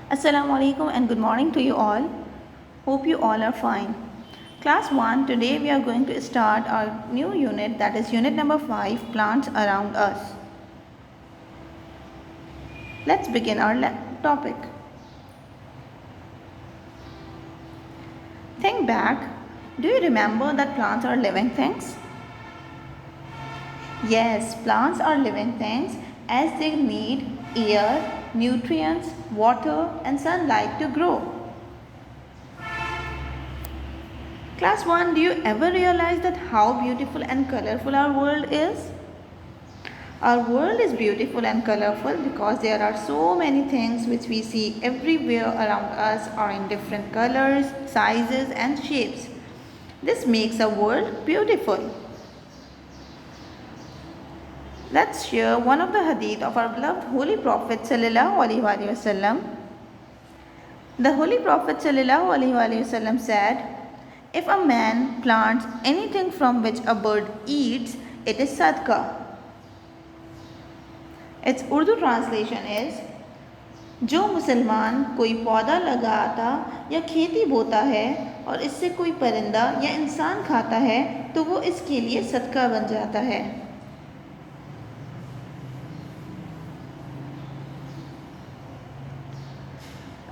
Assalamu alaikum and good morning to you all. Hope you all are fine. Class 1, today we are going to start our new unit, that is unit number 5, plants around us. Let's begin our topic. Think back. Do you remember that plants are living things? Yes, plants are living things as they need air, nutrients, water and sunlight to grow. Class 1, do you ever realize that how beautiful and colorful our world is? Our world is beautiful and colorful because there are so many things which we see everywhere around us are in different colors, sizes and shapes. This makes our world beautiful. Let's share one of the hadith of our beloved Holy Prophet Sallallahu Alaihi Wasallam. The Holy Prophet Sallallahu Alaihi Wasallam said, "If a man plants anything from which a bird eats, it is sadaqah." Its Urdu translation is, जो मुसलमान कोई पौधा लगाता या खेती बोता है और इससे कोई परिंदा या इंसान खाता है तो वो इसके लिए सदका बन जाता है.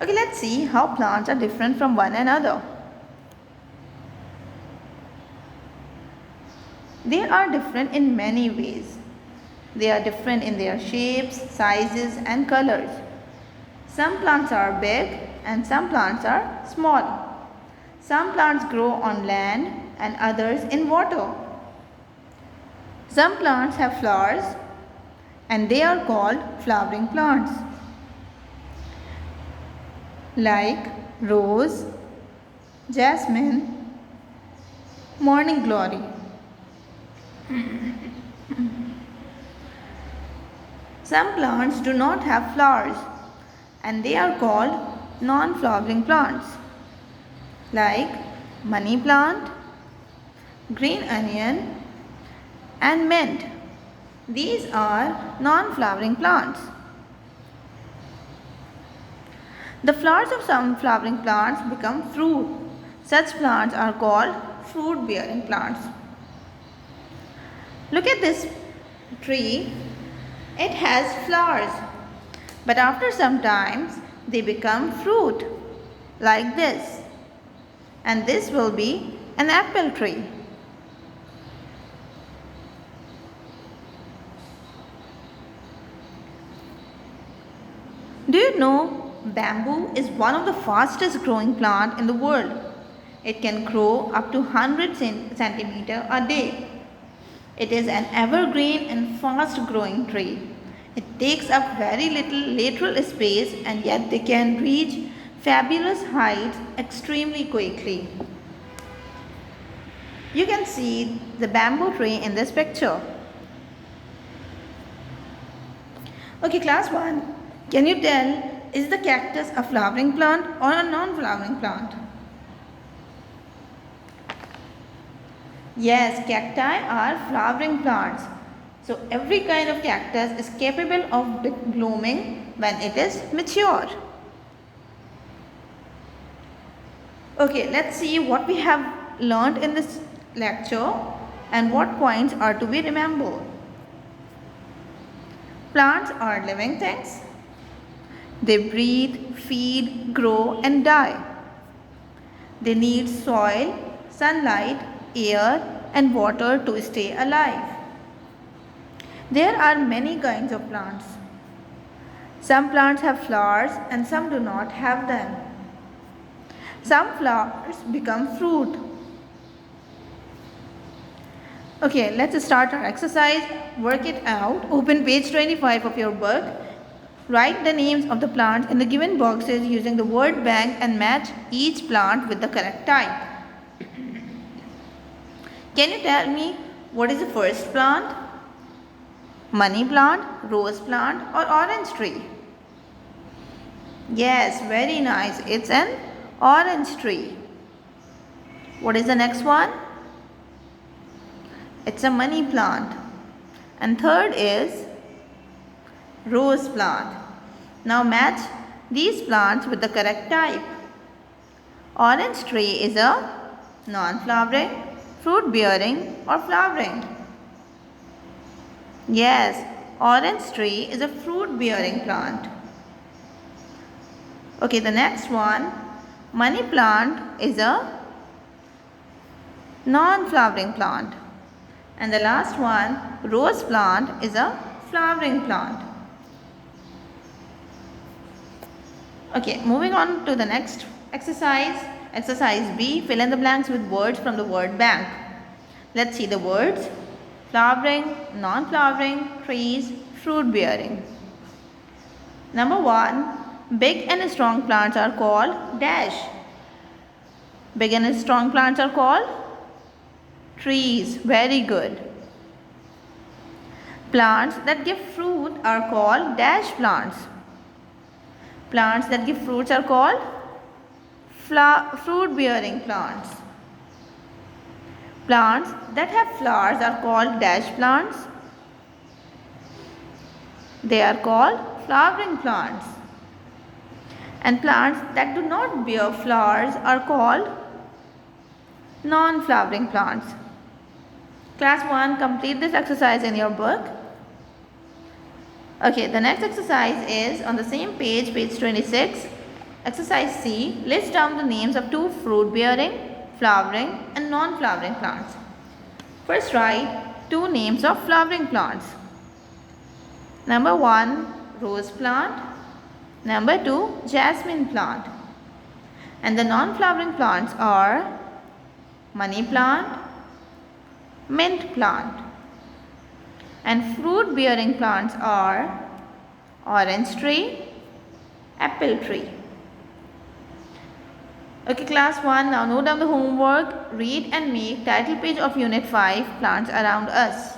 Okay, let's see how plants are different from one another. They are different in many ways. They are different in their shapes, sizes and colors. Some plants are big and some plants are small. Some plants grow on land and others in water. Some plants have flowers and they are called flowering plants, like rose, jasmine, morning glory. Some plants do not have flowers and they are called non-flowering plants, like money plant, green onion and mint. These are non-flowering plants. The flowers of some flowering plants become fruit. Such plants are called fruit-bearing plants. Look at this tree. It has flowers, but after some time they become fruit like this, and this will be an apple tree. Do you know bamboo is one of the fastest growing plant in the world? It can grow up to 100 centimeters a day. It is an evergreen and fast growing tree. It takes up very little lateral space and yet they can reach fabulous heights extremely quickly. You can see the bamboo tree in this picture. Okay, class 1, can you tell, is the cactus a flowering plant or a non-flowering plant? Yes, cacti are flowering plants. So every kind of cactus is capable of blooming when it is mature. Okay, let's see what we have learned in this lecture and what points are to be remembered. Plants are living things. They breathe, feed, grow and die. They need soil, sunlight, air and water to stay alive. There are many kinds of plants. Some plants have flowers and some do not have them. Some flowers become fruit. Okay, let's start our exercise. Work it out. Open page 25 of your book. Write the names of the plants in the given boxes using the word bank and match each plant with the correct type. Can you tell me what is the first plant? Money plant, rose plant or orange tree? Yes, very nice. It's an orange tree. What is the next one? It's a money plant. And third is rose plant. Now match these plants with the correct type. Orange tree is a non-flowering, fruit-bearing or flowering. Yes, orange tree is a fruit-bearing plant. Okay, the next one, money plant is a non-flowering plant. And the last one, rose plant is a flowering plant. Okay, moving on to the next exercise. Exercise B, fill in the blanks with words from the word bank. Let's see the words. Flowering, non-flowering, trees, fruit-bearing. Number 1, big and strong plants are called dash. Big and strong plants are called trees. Very good. Plants that give fruit are called dash plants. Plants that give fruits are called fruit-bearing plants. Plants that have flowers are called dash plants. They are called flowering plants. And plants that do not bear flowers are called non-flowering plants. Class 1, complete this exercise in your book. Okay, the next exercise is on the same page, page 26. Exercise C, list down the names of 2 fruit-bearing, flowering and non-flowering plants. First write 2 names of flowering plants. Number 1, rose plant. Number 2, jasmine plant. And the non-flowering plants are money plant, mint plant. And fruit-bearing plants are orange tree, apple tree. Okay, class 1, now note down the homework. Read and make title page of unit 5, plants around us.